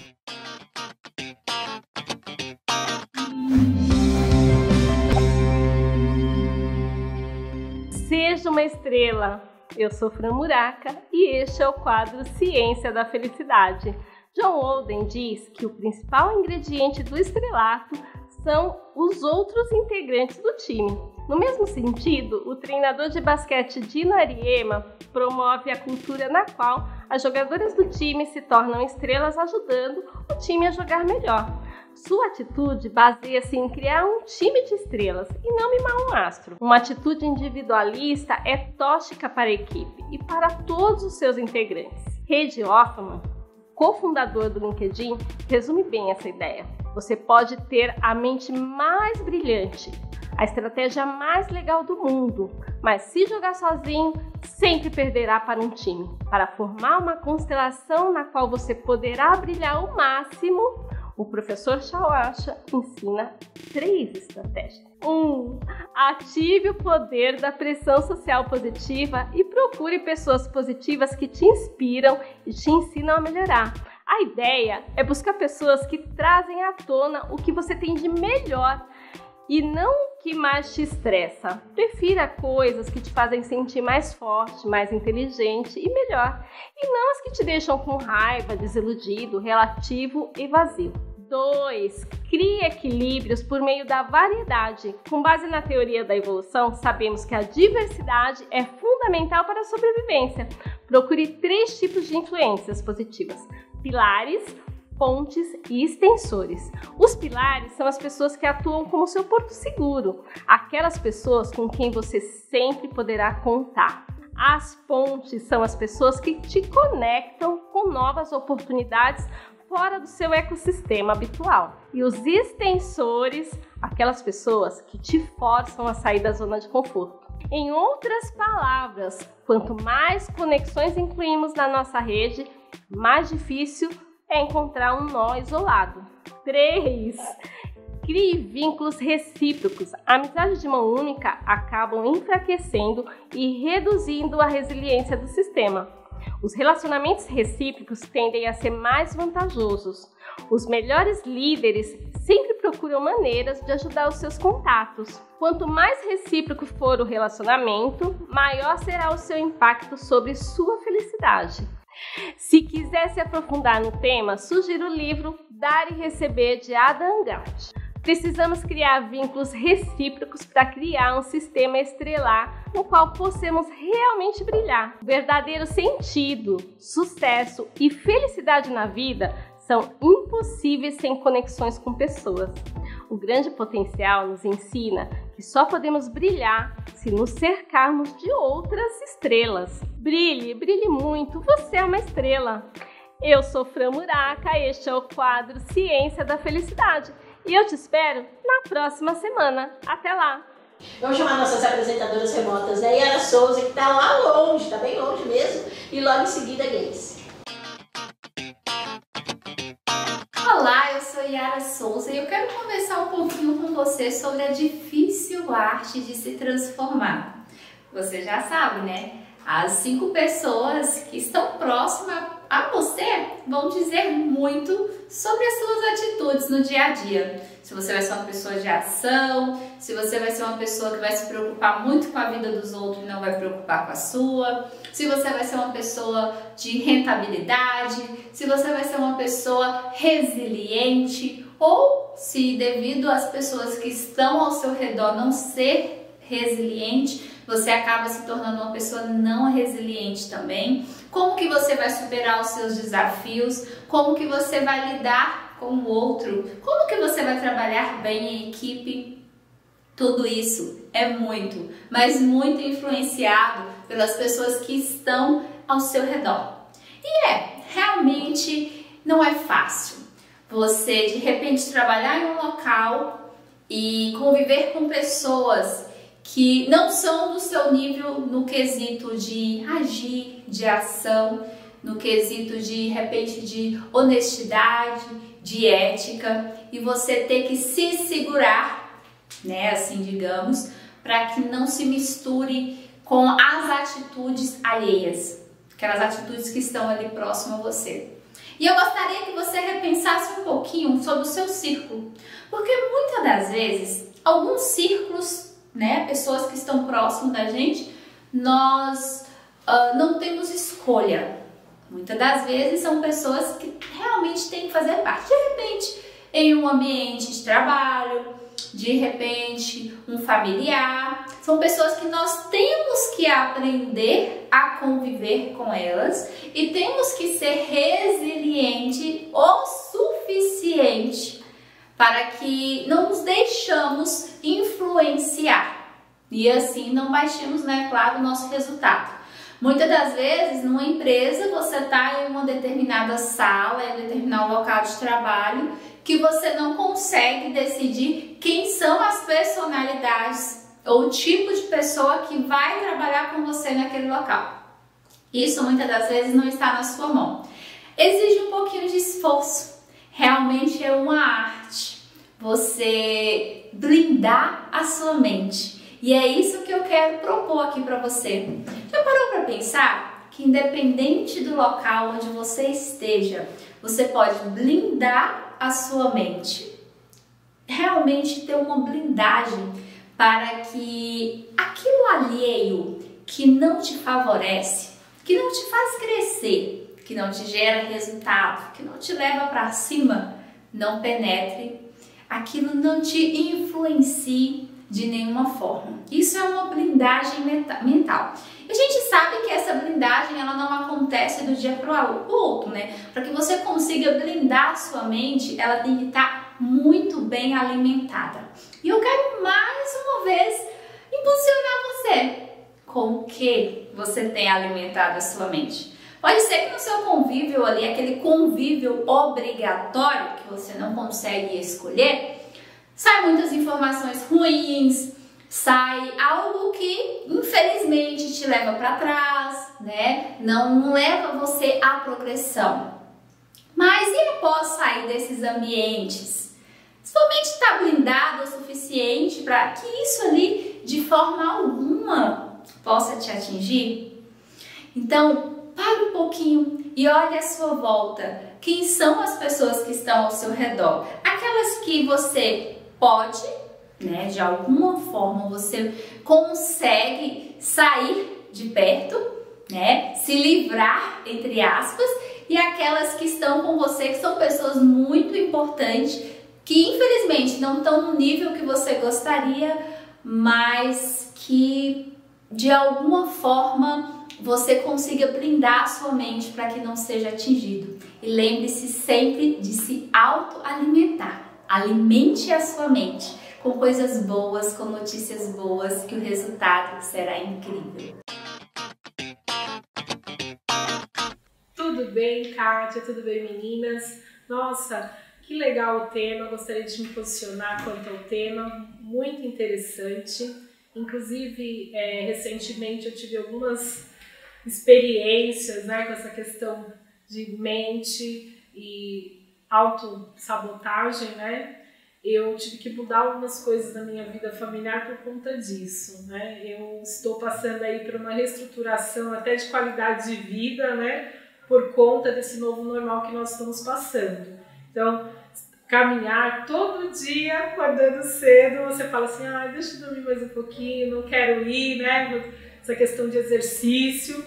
Seja uma estrela! Eu sou Fran Muraca e este é o quadro Ciência da Felicidade. John Wooden diz que o principal ingrediente do estrelato são os outros integrantes do time. No mesmo sentido, o treinador de basquete Dino Ariema promove a cultura na qual as jogadoras do time se tornam estrelas, ajudando o time a jogar melhor. Sua atitude baseia-se em criar um time de estrelas e não mimar um astro. Uma atitude individualista é tóxica para a equipe e para todos os seus integrantes. Reid Hoffman, cofundador do LinkedIn, resume bem essa ideia. Você pode ter a mente mais brilhante, a estratégia mais legal do mundo, mas se jogar sozinho, sempre perderá para um time. Para formar uma constelação na qual você poderá brilhar ao máximo, o professor Shawasha ensina 3 estratégias. 1. Ative o poder da pressão social positiva e procure pessoas positivas que te inspiram e te ensinam a melhorar. A ideia é buscar pessoas que trazem à tona o que você tem de melhor e não o que mais te estressa. Prefira coisas que te fazem sentir mais forte, mais inteligente e melhor, e não as que te deixam com raiva, desiludido, relativo e vazio. 2. Crie equilíbrios por meio da variedade. Com base na teoria da evolução, sabemos que a diversidade é fundamental para a sobrevivência. Procure 3 tipos de influências positivas: pilares, pontes e extensores. Os pilares são as pessoas que atuam como seu porto seguro, aquelas pessoas com quem você sempre poderá contar. As pontes são as pessoas que te conectam com novas oportunidades fora do seu ecossistema habitual. E os extensores, aquelas pessoas que te forçam a sair da zona de conforto. Em outras palavras, quanto mais conexões incluímos na nossa rede, mais difícil é encontrar um nó isolado. 3. Crie vínculos recíprocos. A amizade de mão única acabam enfraquecendo e reduzindo a resiliência do sistema. Os relacionamentos recíprocos tendem a ser mais vantajosos. Os melhores líderes sempre procuram maneiras de ajudar os seus contatos. Quanto mais recíproco for o relacionamento, maior será o seu impacto sobre sua felicidade. Se quiser se aprofundar no tema, sugiro o livro Dar e Receber, de Adam Grant. Precisamos criar vínculos recíprocos para criar um sistema estrelar no qual possamos realmente brilhar. O verdadeiro sentido, sucesso e felicidade na vida são impossíveis sem conexões com pessoas. O grande potencial nos ensina que só podemos brilhar se nos cercarmos de outras estrelas. Brilhe, brilhe muito, você é uma estrela. Eu sou Fran Muraca, este é o quadro Ciência da Felicidade e eu te espero na próxima semana. Até lá! Vamos chamar nossas apresentadoras remotas, né? Yara Souza, que está lá longe, está bem longe mesmo, e logo em seguida a Gleice. Olá, eu sou Yara Souza e eu quero conversar um pouquinho com você sobre a difícil arte de se transformar. Você já sabe, né? As 5 pessoas que estão próximas a você vão dizer muito sobre as suas atitudes no dia a dia. Se você vai ser uma pessoa de ação, se você vai ser uma pessoa que vai se preocupar muito com a vida dos outros e não vai preocupar com a sua, se você vai ser uma pessoa de rentabilidade, se você vai ser uma pessoa resiliente ou se devido às pessoas que estão ao seu redor não ser resiliente, você acaba se tornando uma pessoa não resiliente também. Como que você vai superar os seus desafios? Como que você vai lidar com o outro? Como que você vai trabalhar bem em equipe? Tudo isso é muito, mas muito influenciado pelas pessoas que estão ao seu redor. E realmente não é fácil você de repente trabalhar em um local e conviver com pessoas que não são do seu nível no quesito de agir, de ação, no quesito de repente de honestidade, de ética, e você ter que se segurar, né, assim digamos, para que não se misture com as atitudes alheias, aquelas atitudes que estão ali próximo a você. E eu gostaria que você repensasse um pouquinho sobre o seu círculo, porque muitas das vezes alguns círculos, né, pessoas que estão próximo da gente, nós não temos escolha. Muitas das vezes são pessoas que realmente têm que fazer parte. De repente, em um ambiente de trabalho, de repente, um familiar. São pessoas que nós temos que aprender a conviver com elas e temos que ser resiliente o suficiente para que não nos deixamos influenciar e assim não baixemos, né, claro, o nosso resultado. Muitas das vezes, numa empresa, você está em uma determinada sala, em um determinado local de trabalho, que você não consegue decidir quem são as personalidades ou o tipo de pessoa que vai trabalhar com você naquele local. Isso muitas das vezes não está na sua mão. Exige um pouquinho de esforço. Realmente é uma arte você blindar a sua mente. E é isso que eu quero propor aqui para você. Já parou para pensar que independente do local onde você esteja, você pode blindar a sua mente? Realmente ter uma blindagem para que aquilo alheio que não te favorece, que não te faz crescer, que não te gera resultado, que não te leva para cima, não penetre, aquilo não te influencie de nenhuma forma. Isso é uma blindagem mental. E a gente sabe que essa blindagem ela não acontece do dia para o outro, né? Para que você consiga blindar a sua mente, ela tem que estar muito bem alimentada. E eu quero mais uma vez impulsionar você. Com o que você tem alimentado a sua mente? Pode ser que no seu convívio ali, aquele convívio obrigatório que você não consegue escolher, sai muitas informações ruins, sai algo que infelizmente te leva para trás, né? Não leva você à progressão. Mas e após sair desses ambientes? Sua mente está blindada o suficiente para que isso ali de forma alguma possa te atingir? Então, pare um pouquinho e olhe à sua volta. Quem são as pessoas que estão ao seu redor? Aquelas que você pode, né, de alguma forma você consegue sair de perto, né, se livrar, entre aspas, e aquelas que estão com você, que são pessoas muito importantes, que infelizmente não estão no nível que você gostaria, mas que de alguma forma você consiga blindar a sua mente para que não seja atingido. E lembre-se sempre de se autoalimentar. Alimente a sua mente com coisas boas, com notícias boas, que o resultado será incrível. Tudo bem, Kátia? Tudo bem, meninas? Nossa, que legal o tema, gostaria de me posicionar quanto ao tema, muito interessante. Inclusive, recentemente eu tive algumas experiências, né, com essa questão de mente e autossabotagem, né? Eu tive que mudar algumas coisas na minha vida familiar por conta disso, né? Eu estou passando aí por uma reestruturação até de qualidade de vida, né? Por conta desse novo normal que nós estamos passando. Então, caminhar todo dia, acordando cedo, você fala assim, deixa eu dormir mais um pouquinho, não quero ir, né? Essa questão de exercício.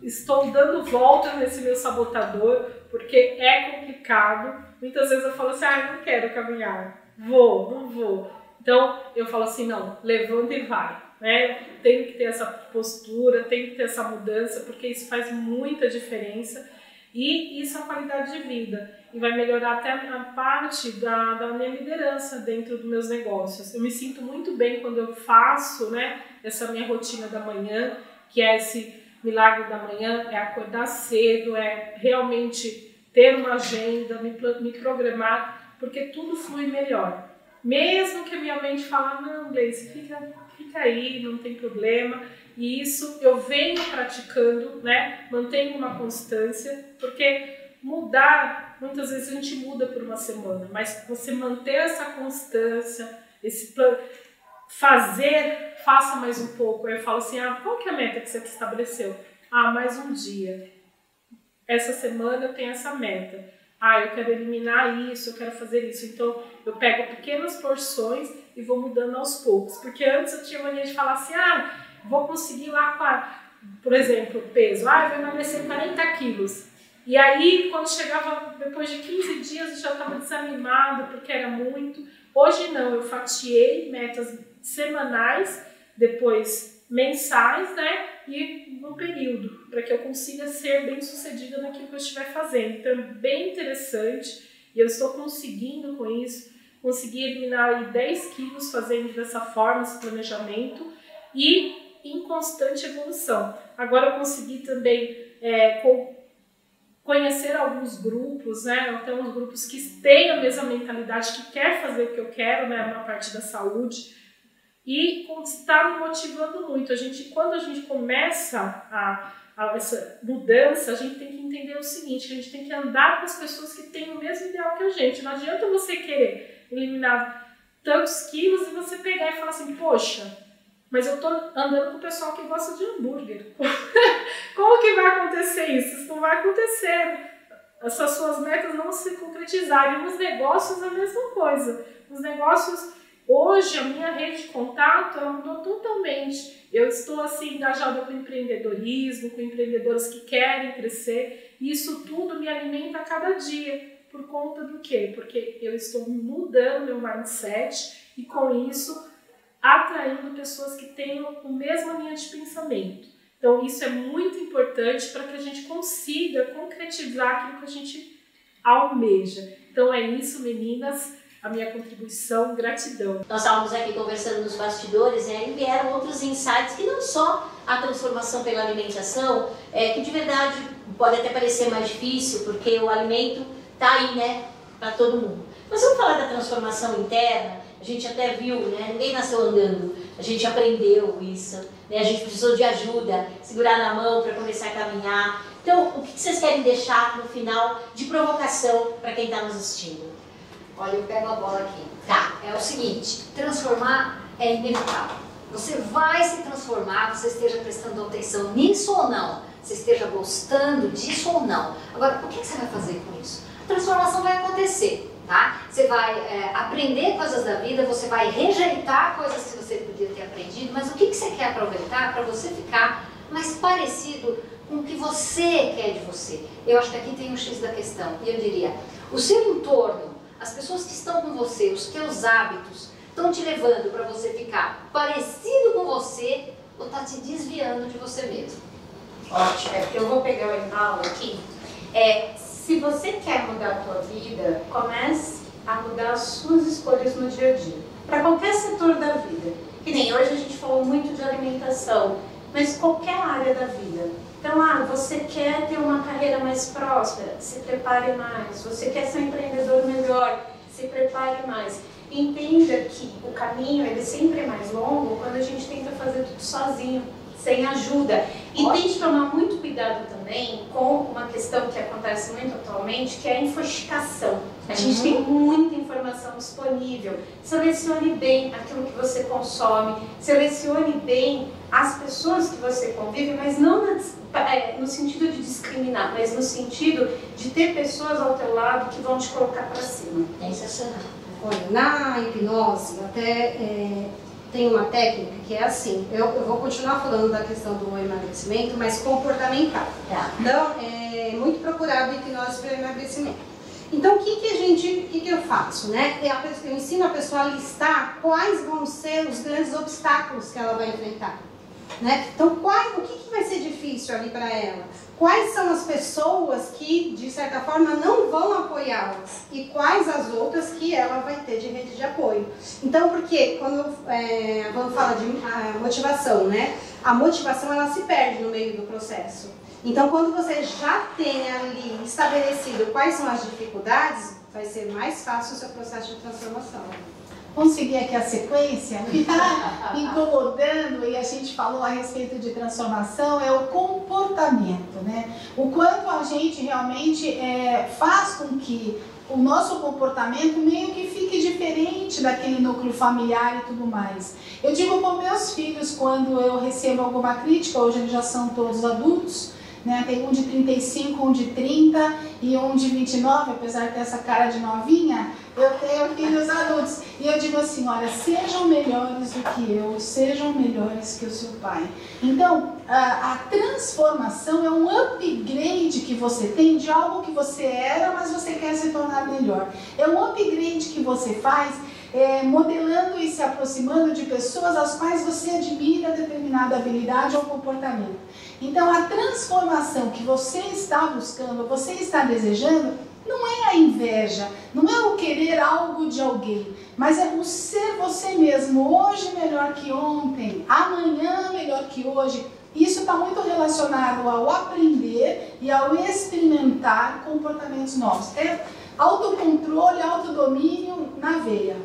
Estou dando volta nesse meu sabotador, porque é complicado. Muitas vezes eu falo assim, não quero caminhar, não vou. Então eu falo assim, não, levanta e vai, né? Tem que ter essa postura, tem que ter essa mudança, porque isso faz muita diferença e isso é a qualidade de vida. E vai melhorar até a parte da minha liderança dentro dos meus negócios. Eu me sinto muito bem quando eu faço, né, essa minha rotina da manhã, que é esse milagre da manhã, é acordar cedo, é realmente ter uma agenda, me programar, porque tudo flui melhor. Mesmo que a minha mente fale, não, Gleice, fica aí, não tem problema. E isso eu venho praticando, né? Mantenho uma constância, porque mudar, muitas vezes a gente muda por uma semana, mas você manter essa constância, esse plano, faça mais um pouco. Aí eu falo assim, qual que é a meta que você estabeleceu? Mais um dia. Essa semana eu tenho essa meta. Eu quero eliminar isso, eu quero fazer isso. Então, eu pego pequenas porções e vou mudando aos poucos. Porque antes eu tinha mania de falar assim, vou conseguir lá, por exemplo, peso. Eu vou emagrecer 40 quilos. E aí, quando chegava depois de 15 dias, eu já estava desanimada, porque era muito. Hoje não, eu fatiei metas semanais, depois mensais, né? E no período, para que eu consiga ser bem sucedida naquilo que eu estiver fazendo. Então é bem interessante e eu estou conseguindo com isso, consegui eliminar aí 10 quilos fazendo dessa forma esse planejamento e em constante evolução. Agora eu consegui também conhecer alguns grupos, né? Então uns grupos que têm a mesma mentalidade, que quer fazer o que eu quero, né? Na parte da saúde. E está me motivando muito. Quando a gente começa essa mudança, a gente tem que entender o seguinte, que a gente tem que andar com as pessoas que têm o mesmo ideal que a gente. Não adianta você querer eliminar tantos quilos e você pegar e falar assim, poxa, mas eu estou andando com o pessoal que gosta de hambúrguer. Como que vai acontecer isso? Isso não vai acontecer. Essas suas metas não se concretizarem. Nos negócios é a mesma coisa. Nos negócios... Hoje, a minha rede de contato mudou totalmente. Eu estou assim, engajada com empreendedorismo, com empreendedores que querem crescer. E isso tudo me alimenta a cada dia. Por conta do quê? Porque eu estou mudando meu mindset e, com isso, atraindo pessoas que tenham a mesma linha de pensamento. Então, isso é muito importante para que a gente consiga concretizar aquilo que a gente almeja. Então, é isso, meninas. A minha contribuição, gratidão. Nós estávamos aqui conversando nos bastidores, né, e vieram outros insights que não só a transformação pela alimentação, que de verdade pode até parecer mais difícil, porque o alimento está aí, né, para todo mundo. Mas vamos falar da transformação interna, a gente até viu, né, ninguém nasceu andando, a gente aprendeu isso, né, a gente precisou de ajuda, segurar na mão para começar a caminhar. Então, o que vocês querem deixar no final de provocação para quem está nos assistindo? Olha, eu pego a bola aqui. Tá, é o seguinte, transformar é inevitável. Você vai se transformar, você esteja prestando atenção nisso ou não, você esteja gostando disso ou não. Agora, o que você vai fazer com isso? A transformação vai acontecer, tá? Você vai aprender coisas da vida, você vai rejeitar coisas que você podia ter aprendido, mas o que você quer aproveitar para você ficar mais parecido com o que você quer de você? Eu acho que aqui tem um X da questão, e eu diria, o seu entorno, as pessoas que estão com você, os teus hábitos, estão te levando para você ficar parecido com você ou está te desviando de você mesmo? Ótimo, eu vou pegar o embalo aqui. Se você quer mudar a tua vida, comece a mudar as suas escolhas no dia a dia. Para qualquer setor da vida. Que nem hoje a gente falou muito de alimentação. mas qualquer área da vida. Então, você quer ter uma carreira mais próspera, se prepare mais. Você quer ser um empreendedor melhor, se prepare mais. Entenda que o caminho ele sempre é mais longo quando a gente tenta fazer tudo sozinho, sem ajuda. E tente tomar muito cuidado também com uma questão que acontece muito atualmente, que é a infoxicação. A gente tem muita informação disponível. Selecione bem aquilo que você consome, selecione bem as pessoas que você convive, mas não no sentido de discriminar, mas no sentido de ter pessoas ao teu lado que vão te colocar para cima. É sensacional. Olha, na hipnose, até tem uma técnica que é assim, eu vou continuar falando da questão do emagrecimento, mas comportamental. Então, é muito procurado hipnose para emagrecimento. Então, o que eu faço, né? Eu ensino a pessoa a listar quais vão ser os grandes obstáculos que ela vai enfrentar, né? Então, o que vai ser difícil ali para ela? Quais são as pessoas que, de certa forma, não vão apoiá-las? E quais as outras que ela vai ter de rede de apoio? Então, porque quando vamos falar de motivação, né? A motivação, ela se perde no meio do processo. Então, quando você já tem ali estabelecido quais são as dificuldades, vai ser mais fácil o seu processo de transformação. Vamos seguir aqui a sequência? O que está incomodando, e a gente falou a respeito de transformação, é o comportamento, né? O quanto a gente realmente faz com que o nosso comportamento meio que fique diferente daquele núcleo familiar e tudo mais. Eu digo para meus filhos, quando eu recebo alguma crítica, hoje eles já são todos adultos, né? Tem um de 35, um de 30 e um de 29, apesar de ter essa cara de novinha, eu tenho filhos adultos. E eu digo assim, olha, sejam melhores do que eu, sejam melhores que o seu pai. Então, a transformação é um upgrade que você tem de algo que você era, mas você quer se tornar melhor. É um upgrade que você faz modelando e se aproximando de pessoas às quais você admira determinada habilidade ou comportamento. Então, a transformação que você está buscando, você está desejando, não é a inveja, não é o querer algo de alguém, mas é o ser você mesmo, hoje melhor que ontem, amanhã melhor que hoje. Isso está muito relacionado ao aprender e ao experimentar comportamentos novos. É autocontrole, autodomínio na veia.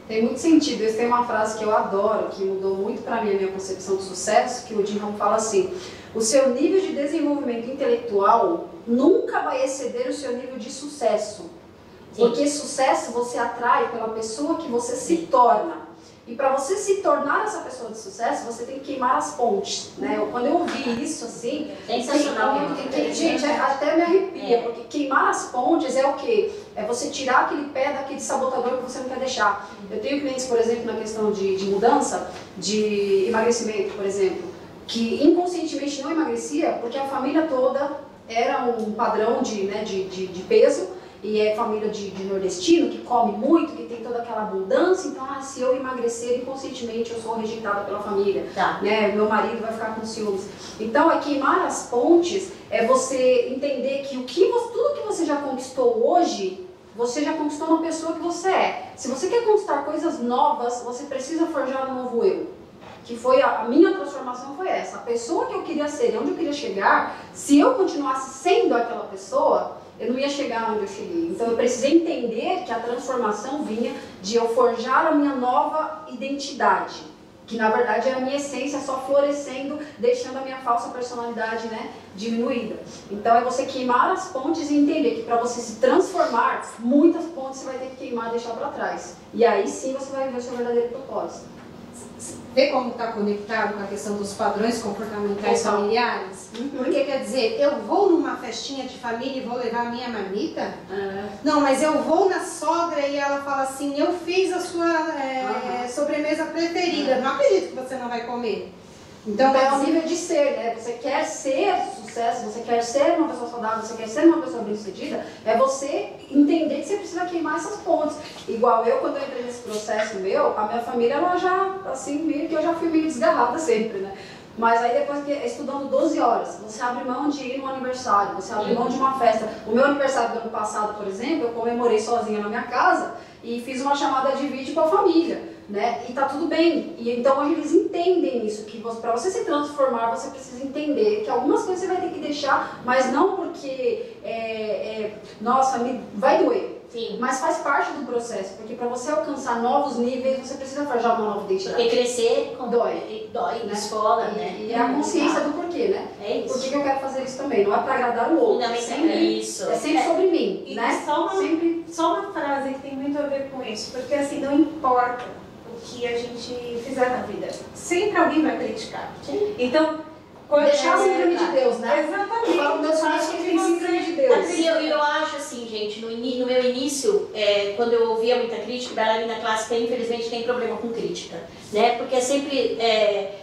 Tem muito sentido. Essa tem uma frase que eu adoro, que mudou muito para mim a minha concepção de sucesso, que o Jim Rohn fala assim: o seu nível de desenvolvimento intelectual nunca vai exceder o seu nível de sucesso. Porque sucesso você atrai pela pessoa que você se torna. E para você se tornar essa pessoa de sucesso, você tem que queimar as pontes, né? Quando eu ouvi isso, assim... Sensacional. Gente, até me arrepia, porque queimar as pontes é o quê? É você tirar aquele pé daquele sabotador que você não quer deixar. Eu tenho clientes, por exemplo, na questão de mudança, de emagrecimento, por exemplo, que inconscientemente não emagrecia, porque a família toda era um padrão de peso, e é família de nordestino, que come muito, que tem toda aquela abundância, então se eu emagrecer inconscientemente eu sou rejeitada pela família, né? Meu marido vai ficar com ciúmes. Então queimar as pontes é você entender que tudo que você já conquistou hoje, você já conquistou na pessoa que você é. Se você quer conquistar coisas novas, você precisa forjar um novo eu. Que foi a minha transformação foi essa. A pessoa que eu queria ser e onde eu queria chegar, se eu continuasse sendo aquela pessoa, eu não ia chegar onde eu cheguei. Então eu precisei entender que a transformação vinha de eu forjar a minha nova identidade, que na verdade era a minha essência só florescendo, deixando a minha falsa personalidade, né, diminuída. Então é você queimar as pontes e entender que para você se transformar, muitas pontes você vai ter que queimar e deixar para trás. E aí sim você vai ver o seu verdadeiro propósito. Vê como está conectado com a questão dos padrões comportamentais familiares? Porque quer dizer, eu vou numa festinha de família e vou levar a minha marmita? Não, mas eu vou na sogra e ela fala assim, eu fiz a sua sobremesa preferida, não acredito que você não vai comer. Então é o nível de ser, né? Você quer ser sucesso, você quer ser uma pessoa saudável, você quer ser uma pessoa bem-sucedida, é você entender que você precisa queimar essas pontes. Igual eu, quando eu entrei nesse processo meu, a minha família, ela já, assim, meio que eu já fui meio desgarrada sempre, né? Mas aí depois, estudando 12 horas, você abre mão de ir no aniversário, você abre mão de uma festa. O meu aniversário do ano passado, por exemplo, eu comemorei sozinha na minha casa e fiz uma chamada de vídeo com a família. né? E tá tudo bem. E então hoje eles entendem isso, que para você se transformar, você precisa entender que algumas coisas você vai ter que deixar, mas não porque, nossa, vai doer. Sim. Mas faz parte do processo, porque para você alcançar novos níveis, você precisa forjar uma nova identidade. Porque crescer dói, né? Escola, né? E é a consciência do porquê, né? É isso. Por que eu quero fazer isso também? Não é para agradar o outro. É sempre sobre mim, E né? Só uma frase que tem muito a ver com isso, porque assim, não importa o que a gente fizer na vida, sempre alguém vai criticar. Então, deixar a síndrome de Deus, né? Exatamente. Fala meus filhos que tem síndrome de Deus. Assim, eu acho assim, gente, no meu início, quando eu ouvia muita crítica, bailarina clássica infelizmente tem problema com crítica, né? Porque é sempre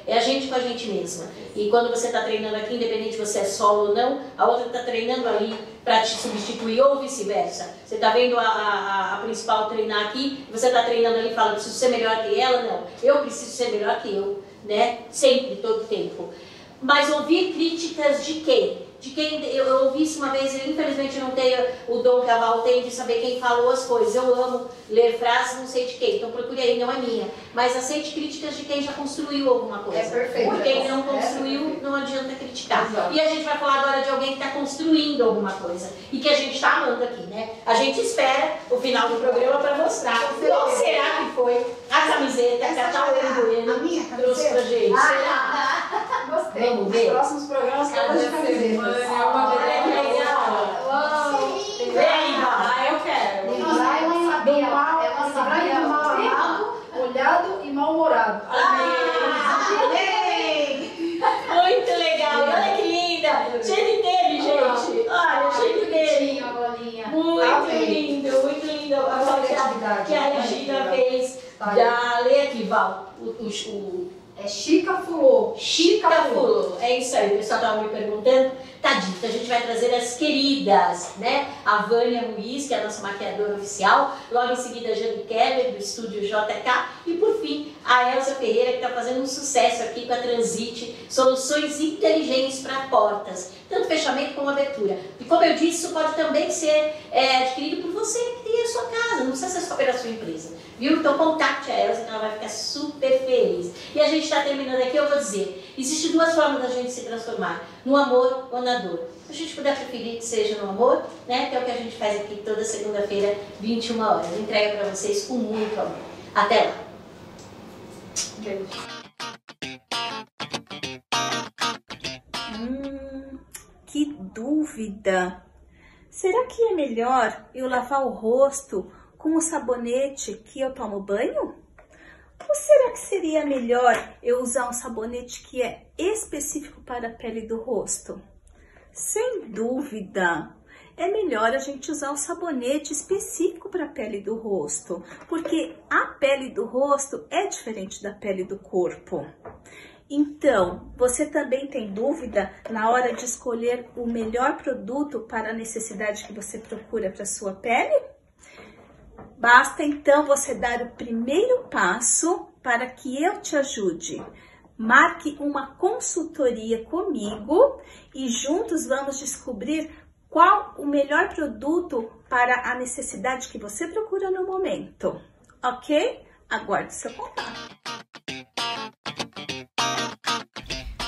a gente com a gente mesma. E quando você está treinando aqui, independente se você é solo ou não, a outra está treinando ali para te substituir ou vice-versa. Você está vendo a principal treinar aqui, você está treinando ali e fala, preciso ser melhor que ela? Não, eu preciso ser melhor que eu, né? Sempre, todo tempo. Mas ouvir críticas de quem? De quem eu ouvi isso uma vez, e infelizmente eu não tenho o dom que a Val tem de saber quem falou as coisas. Eu amo ler frases, não sei de quem, então procure aí, não é minha. Mas aceite críticas de quem já construiu alguma coisa. É perfeito. Por quem não construiu, não adianta criticar. Exato. E a gente vai falar agora de alguém que está construindo alguma coisa e que a gente está amando aqui, né? A gente espera o final do programa para mostrar qual será que foi a camiseta que a Tauane Bueno trouxe pra gente. Gostei. Vamos ver. Nos próximos programas, cada de camiseta. É uma grande legal. Vem aí, Val. Eu quero. Ela sabia mal olhado e mal-humorado. Muito legal, olha que linda. Cheio de dele, gente. Olha, cheio de dele. Muito lindo, muito lindo. A foto que a Regina fez. Já lê aqui, Val. É Chica Fulô. Chica Fulô. É isso aí, o pessoal estava me perguntando. Tá dito, a gente vai trazer as queridas, né? A Vânia Ruiz, que é a nossa maquiadora oficial. Logo em seguida, a Jane Keller, do estúdio JK. E por fim, a Elza Ferreira, que está fazendo um sucesso aqui com a Transite. Soluções inteligentes para portas, tanto fechamento como abertura. E como eu disse, isso pode também ser adquirido por você que tem a sua casa, não precisa ser só pela sua empresa. Viu? Então contacte a Elza, que ela vai ficar super feliz. E a gente está terminando aqui, eu vou dizer, existem duas formas da gente se transformar, no amor ou na dor. Se a gente puder preferir que seja no amor, né, que é o que a gente faz aqui toda segunda-feira, 21 horas. Entrega para vocês com muito amor. Até lá! Que dúvida! Será que é melhor eu lavar o rosto com o sabonete que eu tomo banho? Ou será que seria melhor eu usar um sabonete que é específico para a pele do rosto? Sem dúvida, é melhor a gente usar um sabonete específico para a pele do rosto, porque a pele do rosto é diferente da pele do corpo. Então, você também tem dúvida na hora de escolher o melhor produto para a necessidade que você procura para a sua pele? Basta então você dar o primeiro passo para que eu te ajude. Marque uma consultoria comigo e juntos vamos descobrir qual o melhor produto para a necessidade que você procura no momento. Ok? Aguarde seu contato.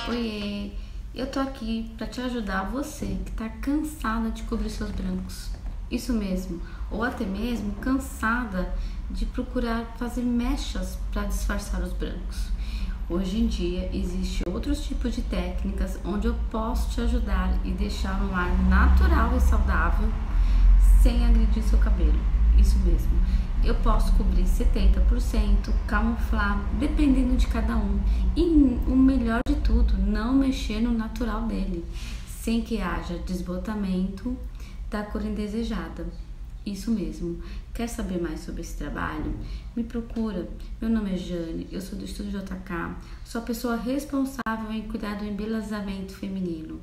Oiê, eu tô aqui para te ajudar, você que tá cansada de cobrir seus brancos. Isso mesmo, ou até mesmo cansada de procurar fazer mechas para disfarçar os brancos. Hoje em dia existem outros tipos de técnicas onde eu posso te ajudar e deixar um ar natural e saudável sem agredir seu cabelo. Isso mesmo, eu posso cobrir 70%, camuflar, dependendo de cada um. E o melhor de tudo, não mexer no natural dele, sem que haja desbotamento da cor indesejada. Isso mesmo. Quer saber mais sobre esse trabalho? Me procura. Meu nome é Jane, eu sou do Estúdio JK, sou a pessoa responsável em cuidar do embelezamento feminino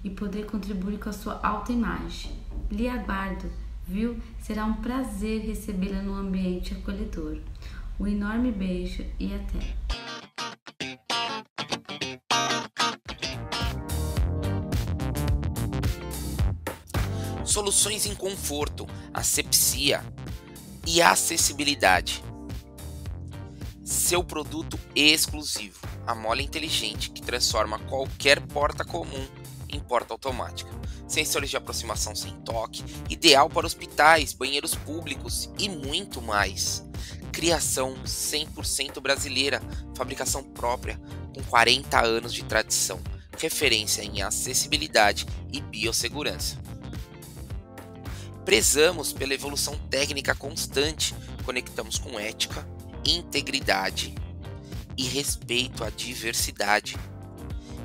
e poder contribuir com a sua autoimagem. Lhe aguardo, viu? Será um prazer recebê-la no ambiente acolhedor. Um enorme beijo e até! Soluções em conforto, asepsia e acessibilidade. seu produto exclusivo, a mola inteligente que transforma qualquer porta comum em porta automática. Sensores de aproximação sem toque, ideal para hospitais, banheiros públicos e muito mais. Criação 100% brasileira, fabricação própria, com 40 anos de tradição, referência em acessibilidade e biossegurança. Prezamos pela evolução técnica constante, conectamos com ética, integridade e respeito à diversidade.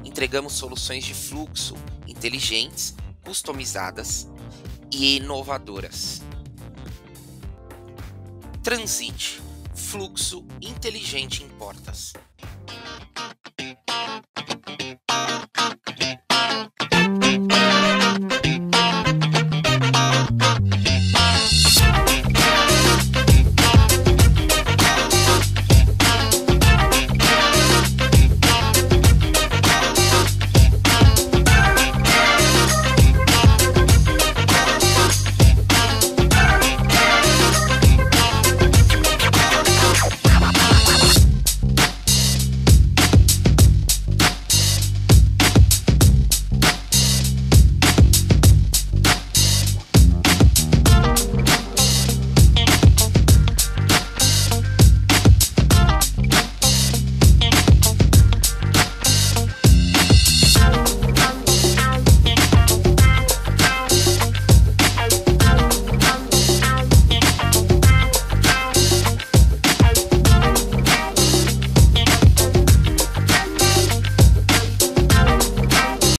Entregamos soluções de fluxo inteligentes, customizadas e inovadoras. Transite, fluxo inteligente em portas.